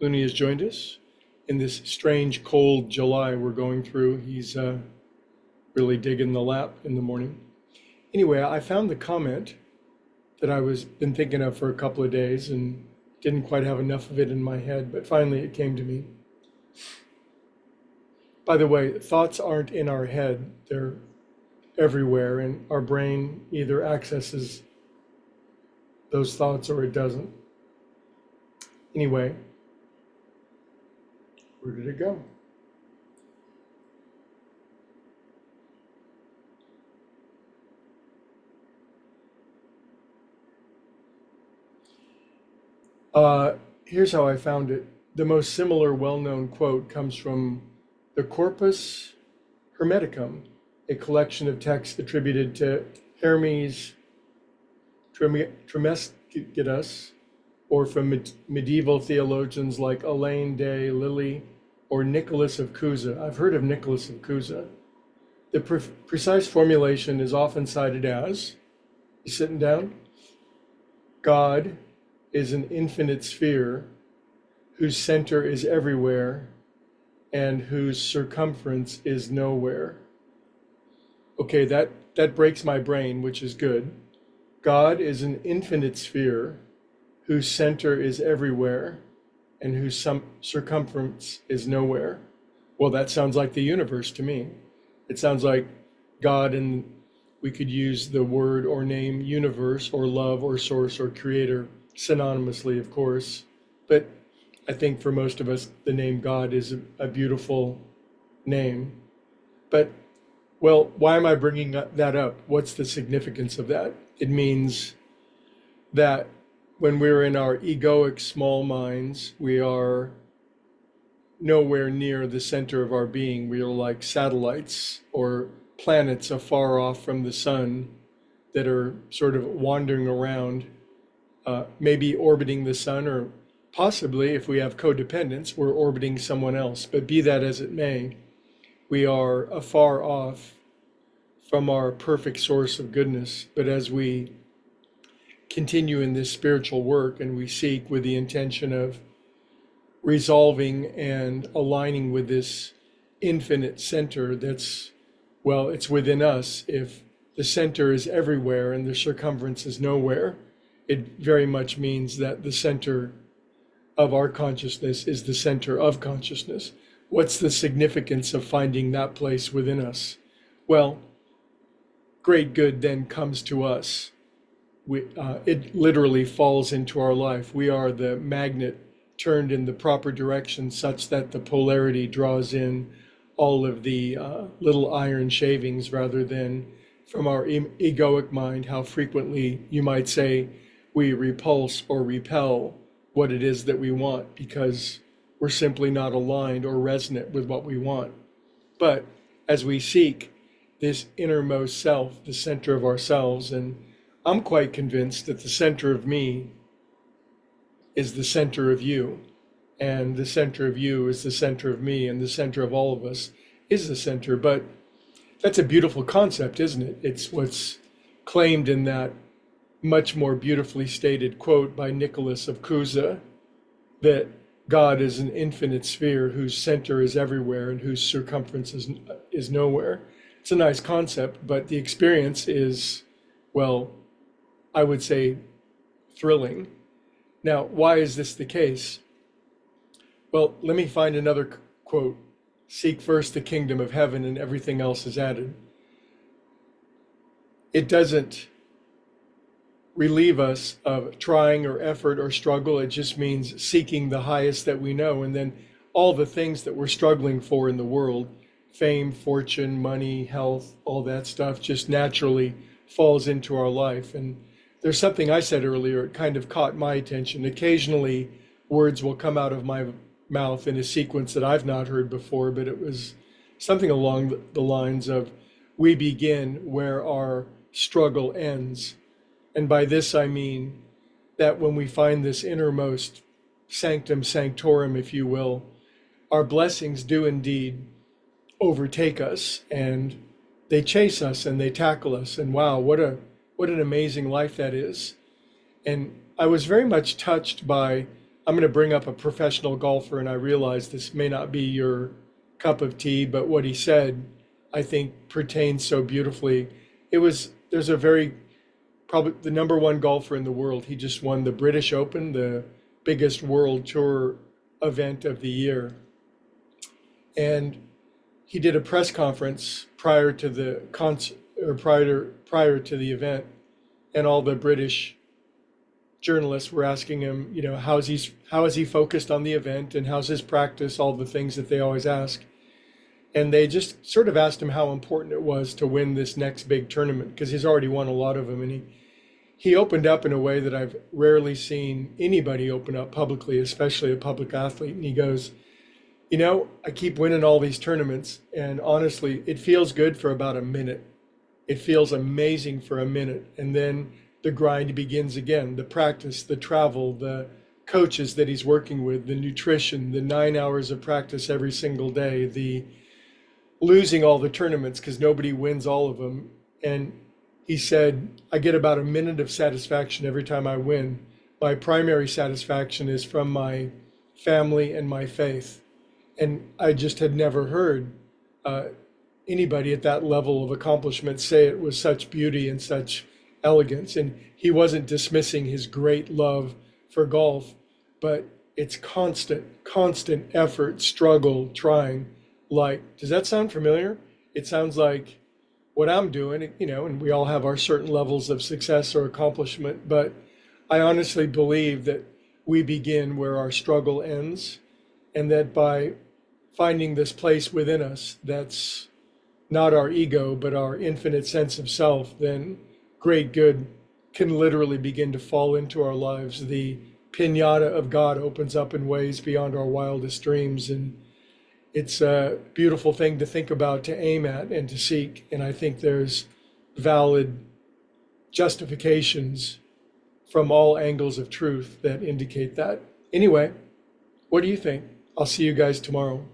Looney has joined us in this strange, cold July we're going through. He's really digging the lap in the morning. Anyway, I found the comment that I was been thinking of for a couple of days and didn't quite have enough of it in my head, but finally it came to me. By the way, thoughts aren't in our head, they're everywhere, and our brain either accesses those thoughts or it doesn't. Anyway, where did it go? Here's how I found it. The most similar well-known quote comes from the Corpus Hermeticum, a collection of texts attributed to Hermes Trismegistus, or from medieval theologians like Alain de Lilly or Nicholas of Cusa. I've heard of Nicholas of Cusa. The precise formulation is often cited as, you sitting down? God is an infinite sphere whose center is everywhere and whose circumference is nowhere. Okay, that breaks my brain, which is good. God is an infinite sphere whose center is everywhere and whose circumference is nowhere. Well, that sounds like the universe to me. It sounds like God, and we could use the word or name universe or love or source or creator synonymously, of course. But I think for most of us, the name God is a beautiful name. But, well, why am I bringing that up? What's the significance of that? It means that when we're in our egoic small minds, we are nowhere near the center of our being. We are like satellites or planets afar off from the sun that are sort of wandering around, maybe orbiting the sun, or possibly, if we have codependence, we're orbiting someone else. But be that as it may, we are afar off from our perfect source of goodness. But as we continue in this spiritual work and we seek with the intention of resolving and aligning with this infinite center that's, well, it's within us. If the center is everywhere and the circumference is nowhere, it very much means that the center of our consciousness is the center of consciousness. What's the significance of finding that place within us? Well, great good then comes to us. It literally falls into our life. We are the magnet turned in the proper direction such that the polarity draws in all of the little iron shavings, rather than from our egoic mind, how frequently you might say we repulse or repel what it is that we want because we're simply not aligned or resonant with what we want. But as we seek this innermost self, the center of ourselves, and I'm quite convinced that the center of me is the center of you, and the center of you is the center of me, and the center of all of us is the center. But that's a beautiful concept, isn't it? It's what's claimed in that much more beautifully stated quote by Nicholas of Cusa, that God is an infinite sphere whose center is everywhere and whose circumference is nowhere. It's a nice concept, but the experience is, well, I would say thrilling. Now, why is this the case? Well, let me find another quote. Seek first the kingdom of heaven and everything else is added. It doesn't relieve us of trying or effort or struggle. It just means seeking the highest that we know. And then all the things that we're struggling for in the world, fame, fortune, money, health, all that stuff just naturally falls into our life. And there's something I said earlier, it kind of caught my attention. Occasionally, words will come out of my mouth in a sequence that I've not heard before, but it was something along the lines of, we begin where our struggle ends. And by this, I mean that when we find this innermost sanctum sanctorum, if you will, our blessings do indeed overtake us, and they chase us and they tackle us. And wow, what an amazing life that is. And I was very much touched by I'm going to bring up a professional golfer, and I realize this may not be your cup of tea, but what he said, I think, pertains so beautifully. There's a very, probably the number one golfer in the world. He just won the British Open, the biggest world tour event of the year. And he did a press conference prior to the prior to the event, and all the British journalists were asking him, how is he focused on the event and how's his practice, all the things that they always ask. And they just sort of asked him how important it was to win this next big tournament, because he's already won a lot of them. And he opened up in a way that I've rarely seen anybody open up publicly, especially a public athlete. And he goes, I keep winning all these tournaments, and honestly, it feels good for about a minute. It feels amazing for a minute. And then the grind begins again, the practice, the travel, the coaches that he's working with, the nutrition, the 9 hours of practice every single day, the losing all the tournaments because nobody wins all of them. And he said, I get about a minute of satisfaction every time I win. My primary satisfaction is from my family and my faith. And I just had never heard anybody at that level of accomplishment say it with such beauty and such elegance. And he wasn't dismissing his great love for golf, but it's constant effort, struggle, trying. Like, does that sound familiar? It sounds like what I'm doing, and we all have our certain levels of success or accomplishment, but I honestly believe that we begin where our struggle ends, and that by finding this place within us that's not our ego, but our infinite sense of self, then great good can literally begin to fall into our lives. The piñata of God opens up in ways beyond our wildest dreams, and it's a beautiful thing to think about, to aim at, and to seek. And I think there's valid justifications from all angles of truth that indicate that. Anyway, what do you think? I'll see you guys tomorrow.